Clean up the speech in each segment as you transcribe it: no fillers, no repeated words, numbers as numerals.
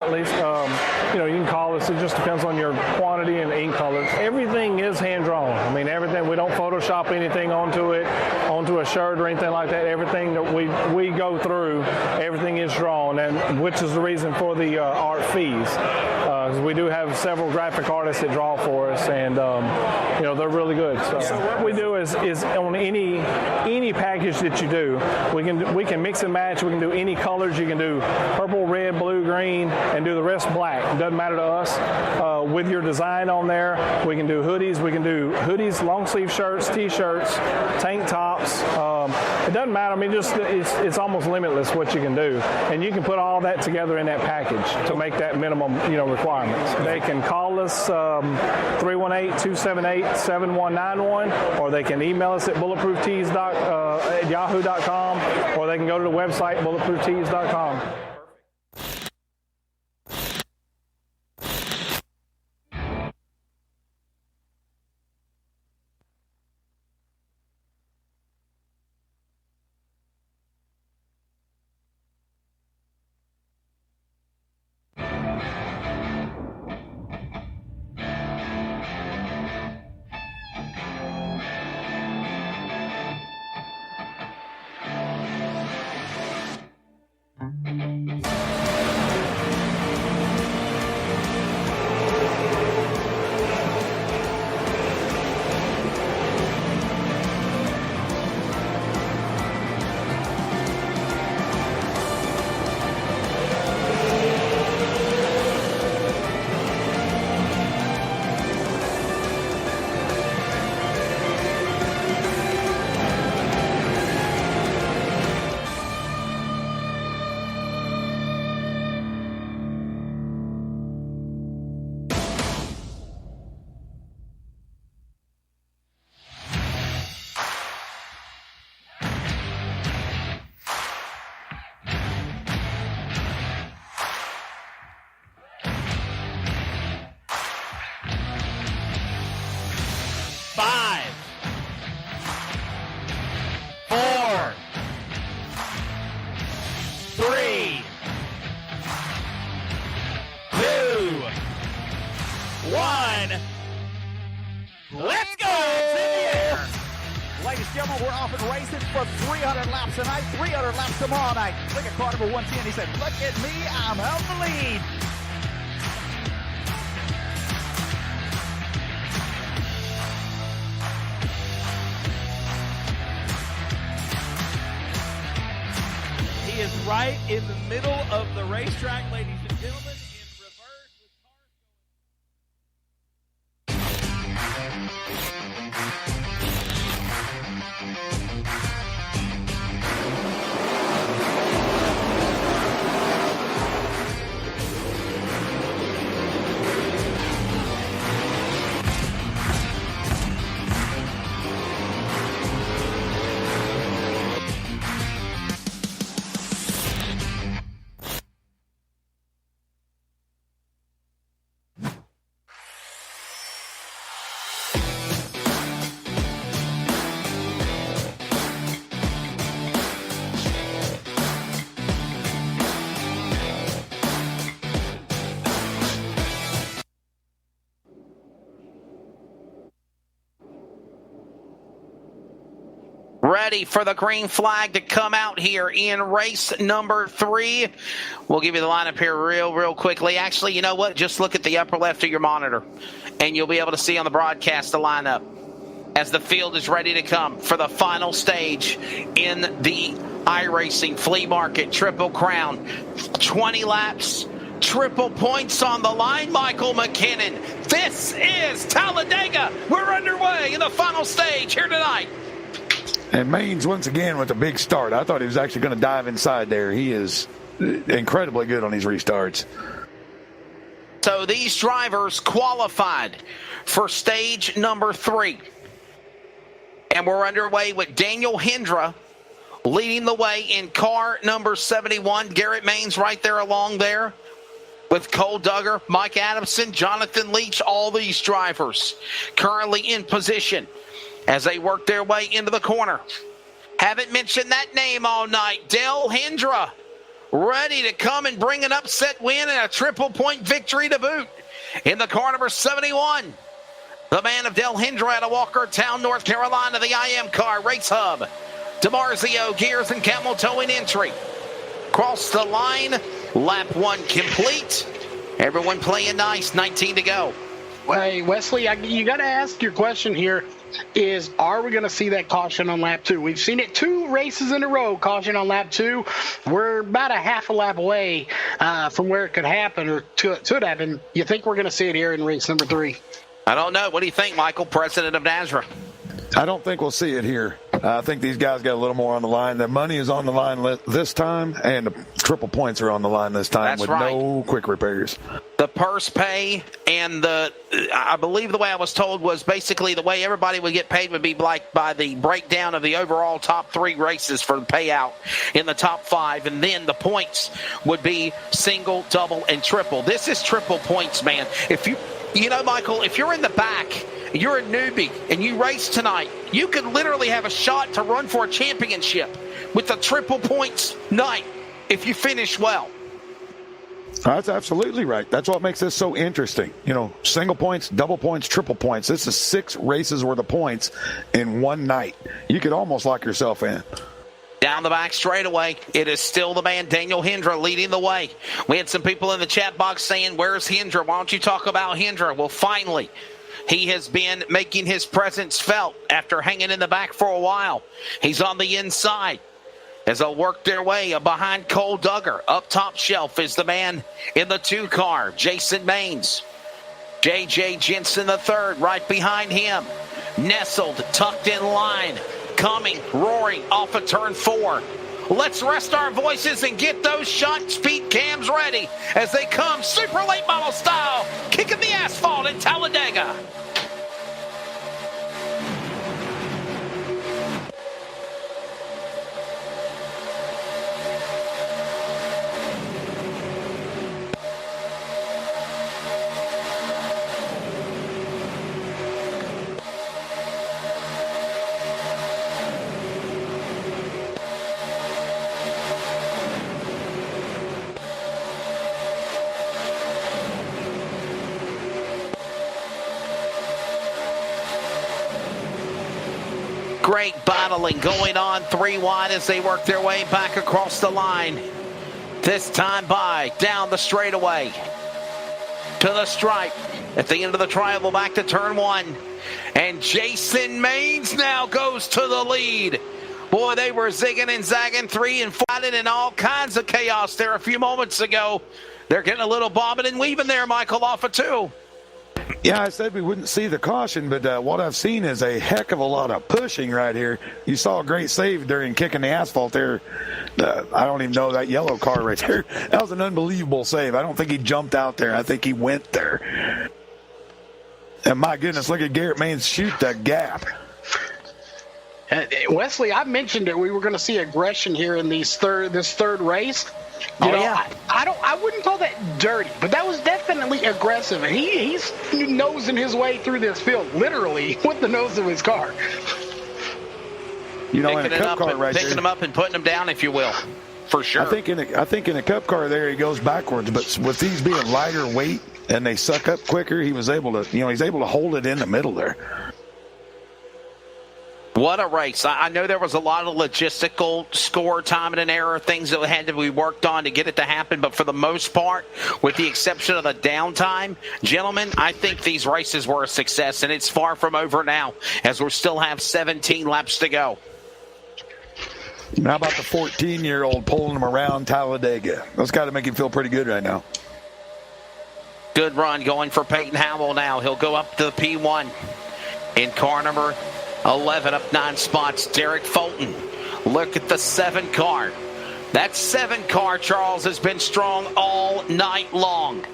At least, you can call us. It just depends on your quantity and ink colors. Everything is hand-drawn. I mean, everything. We don't Photoshop anything onto a shirt or anything like that. Everything that we go through, everything is drawn, and which is the reason for the art fees. We do have several graphic artists that draw for us, and they're really good. So what we do is on any package that you do, we can mix and match. We can do any colors. You can do purple, red, blue, green, and do the rest black. It doesn't matter to us. With your design on there, we can do hoodies. We can do hoodies, long sleeve shirts, t-shirts, tank tops. It doesn't matter. I mean, it's almost limitless what you can do, and you can put all that together in that package to make that minimum requirements. They can call us 318-278-7191, or they can email us at bulletprooftees at yahoo.com, or they can go to the website bulletprooftees.com. Tonight, 300 laps tomorrow night. Look at car number 110. He said, look at me, I'm held the lead. He is right in the middle of the racetrack, ladies and gentlemen. Ready for the green flag to come out here in race number 3. We'll give you the lineup here real quickly. Actually, you know what? Just look at the upper left of your monitor, and you'll be able to see on the broadcast the lineup as the field is ready to come for the final stage in the iRacing Flea Market Triple Crown. 20 laps, triple points on the line. Michael McKinnon. This is Talladega. We're underway in the final stage here tonight. And Maines, once again, with a big start. I thought he was actually going to dive inside there. He is incredibly good on these restarts. So these drivers qualified for stage number 3. And we're underway with Daniel Hendra leading the way in car number 71. Garrett Maines right there along there with Cole Duggar, Mike Adamson, Jonathan Leach, all these drivers currently in position as they work their way into the corner. Haven't mentioned that name all night. Dale Hendra ready to come and bring an upset win and a triple-point victory to boot. In the car number 71, the man of Del Hendra out of Walkertown, North Carolina, the IM car, Race Hub. DiMarzio, gears and camel towing entry. Cross the line, lap 1 complete. Everyone playing nice, 19 to go. Hey, Wesley, you got to ask your question here is, are we going to see that caution on lap 2? We've seen it 2 races in a row, caution on lap 2. We're about a half a lap away from where it could happen or could happen. You think we're going to see it here in race number 3? I don't know. What do you think, Michael, president of NASRA? I don't think we'll see it here. I think these guys got a little more on the line. The money is on the line this time, and the triple points are on the line this time. That's with right. No quick repairs. The purse pay and I believe the way I was told was basically the way everybody would get paid would be like by the breakdown of the overall top 3 races for the payout in the top 5, and then the points would be single, double, and triple. This is triple points, man. If you know, Michael, if you're in the back, you're a newbie, and you race tonight, you could literally have a shot to run for a championship with the triple points night if you finish well. That's absolutely right. That's what makes this so interesting. You know, single points, double points, triple points. This is 6 races worth of points in one night. You could almost lock yourself in. Down the back straightaway, it is still the man, Daniel Hendra, leading the way. We had some people in the chat box saying, where's Hendra? Why don't you talk about Hendra? Well, finally, he has been making his presence felt after hanging in the back for a while. He's on the inside as they'll work their way behind Cole Duggar. Up top shelf is the man in the 2 car, Jason Maines. J.J. Jensen III right behind him. Nestled, tucked in line, coming, roaring off of turn 4. Let's rest our voices and get those shot speed cams ready as they come super late model style, kicking the asphalt in Talladega. Great battling going on 3 wide as they work their way back across the line. This time down the straightaway to the stripe. At the end of the triangle, back to turn 1. And Jason Maines now goes to the lead. Boy, they were zigging and zagging 3 and 4 in all kinds of chaos there a few moments ago. They're getting a little bobbing and weaving there, Michael, off of 2. Yeah, I said we wouldn't see the caution, but what I've seen is a heck of a lot of pushing right here. You saw a great save during kicking the asphalt there. I don't even know that yellow car right there. That was an unbelievable save. I don't think he jumped out there. I think he went there. And my goodness, look at Garrett Maines shoot the gap. Wesley, I mentioned that we were going to see aggression here in this third race. You know, yeah. I wouldn't call that dirty, but that was definitely aggressive. And he's nosing his way through this field, literally, with the nose of his car. You know, in a cup car right there. Picking him up and putting him down, if you will, for sure. I think in a cup car there he goes backwards, but with these being lighter weight and they suck up quicker, he was able to, he's able to hold it in the middle there. What a race. I know there was a lot of logistical score, time and error, things that had to be worked on to get it to happen. But for the most part, with the exception of the downtime, gentlemen, I think these races were a success. And it's far from over now as we still have 17 laps to go. How about the 14-year-old pulling him around Talladega? That's got to make him feel pretty good right now. Good run going for Peyton Howell now. He'll go up to the P1 in car number 11, up 9 spots. Derek Fulton. Look at the 7 car. That 7 car, Charles, has been strong all night long.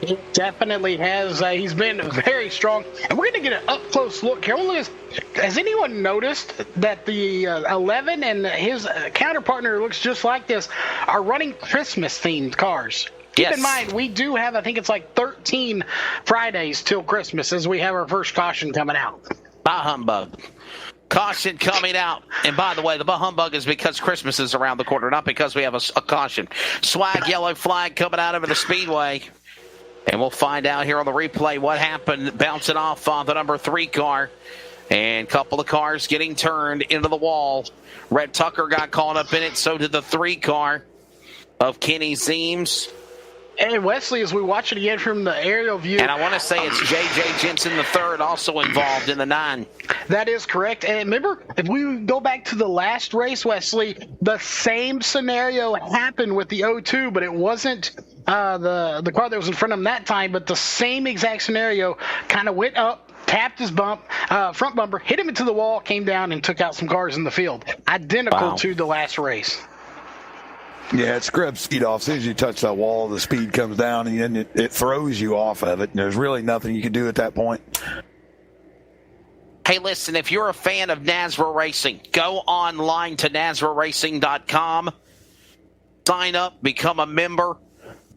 He definitely has. He's been very strong. And we're going to get an up-close look here. Has anyone noticed that the 11 and his counterpartner looks just like this are running Christmas-themed cars? Keep in mind, we do have, I think it's like 13 Fridays till Christmas as we have our first caution coming out. Bah humbug. Caution coming out. And by the way, the humbug is because Christmas is around the corner, not because we have a caution. Swag yellow flag coming out over the speedway. And we'll find out here on the replay what happened, bouncing off the number 3 car. And a couple of cars getting turned into the wall. Red Tucker got caught up in it. So did the 3 car of Kenny Zeems. And Wesley, as we watch it again from the aerial view. And I want to say it's J.J. Jensen III also involved in the 9. That is correct. And remember, if we go back to the last race, Wesley, the same scenario happened with the 02, but it wasn't the car that was in front of him that time, but the same exact scenario kind of went up, tapped his front bumper, hit him into the wall, came down, and took out some cars in the field. Identical to the last race. Yeah, it scrubs speed off. As soon as you touch that wall, the speed comes down, and then it throws you off of it. And there's really nothing you can do at that point. Hey, listen, if you're a fan of NASRA Racing, go online to NASRARacing.com. Sign up, become a member.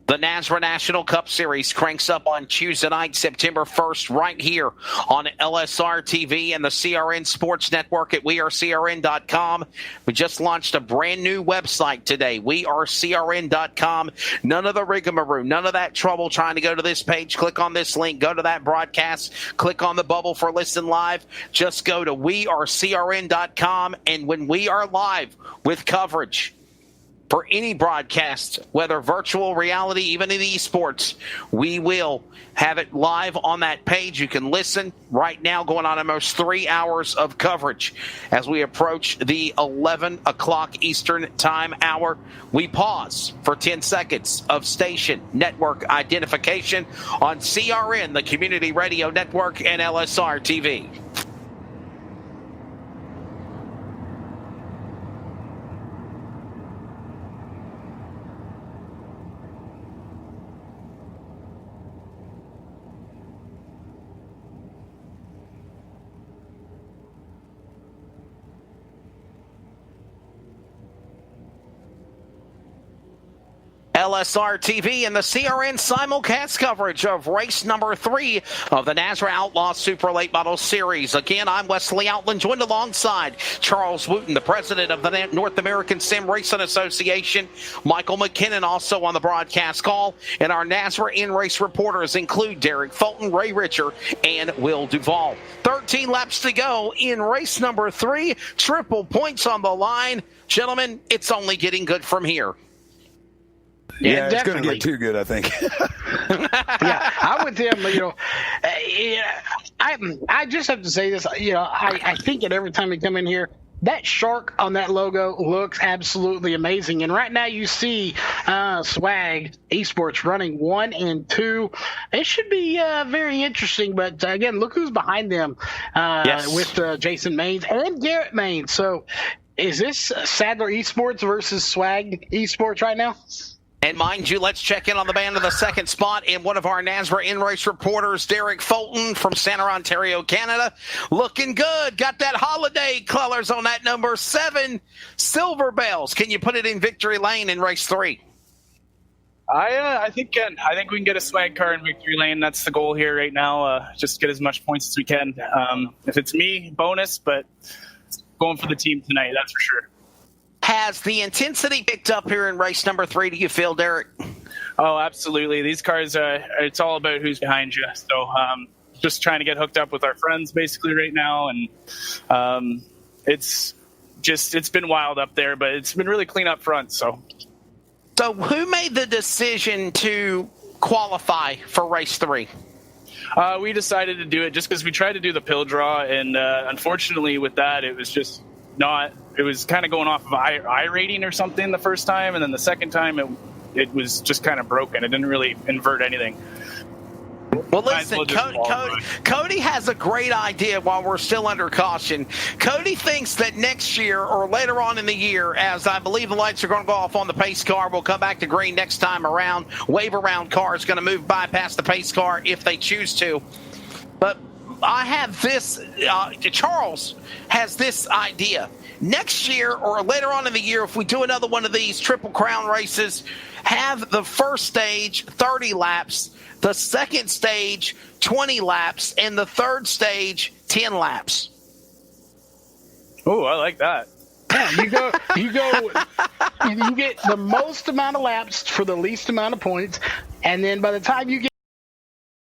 The NASRA National Cup Series cranks up on Tuesday night, September 1st, right here on LSR TV and the CRN Sports Network at wearecrn.com. We just launched a brand new website today, wearecrn.com. None of the rigmarole, none of that trouble trying to go to this page, click on this link, go to that broadcast, click on the bubble for Listen Live. Just go to wearecrn.com, and when we are live with coverage for any broadcast, whether virtual, reality, even in eSports, we will have it live on that page. You can listen right now, going on almost 3 hours of coverage. As we approach the 11 o'clock Eastern time hour, we pause for 10 seconds of station network identification on CRN, the Community Radio Network, and LSR TV. LSR TV and the CRN simulcast coverage of race number 3 of the NASRA Outlaw Super Late Model Series. Again, I'm Wesley Outland, joined alongside Charles Wooten, the president of the North American Sim Racing Association. Michael McKinnon also on the broadcast call. And our NASRA in-race reporters include Derek Fulton, Ray Richer, and Will Duvall. 13 laps to go in race number 3. Triple points on the line. Gentlemen, it's only getting good from here. Yeah, it's going to get too good, I think. Yeah, I'm with him. I just have to say this. I think that every time we come in here, that shark on that logo looks absolutely amazing. And right now you see Swag eSports running 1 and 2. It should be very interesting. But again, look who's behind them with Jason Maines and Garrett Maines. So is this Sadler eSports versus Swag eSports right now? And mind you, let's check in on the man of the second spot in one of our NASRA in-race reporters, Derek Fulton from Centre, Ontario, Canada. Looking good. Got that holiday colors on that number 7 Silver Bells. Can you put it in victory lane in race 3? I think we can get a swag car in victory lane. That's the goal here right now. Just get as much points as we can. If it's me, bonus, but going for the team tonight, that's for sure. Has the intensity picked up here in race number 3, do you feel, Derek? Oh, absolutely. These cars, it's all about who's behind you. So just trying to get hooked up with our friends basically right now. And it's been wild up there, but it's been really clean up front. So who made the decision to qualify for race 3? We decided to do it just because we tried to do the pill draw. And unfortunately with that, it was just it was kind of going off of I rating or something the first time, and then the second time it was just kind of broken. It didn't really invert anything. Well, listen, Cody has a great idea while we're still under caution. Cody thinks that next year or later on in the year, as I believe the lights are going to go off on the pace car, we'll come back to green next time around. Wave around car is going to move by past the pace car if they choose to. But I have this, Charles has this idea. Next year or later on in the year, if we do another one of these Triple Crown races, have the first stage 30 laps, the second stage 20 laps, and the third stage 10 laps. Oh, I like that. Yeah, you get the most amount of laps for the least amount of points, and then by the time you get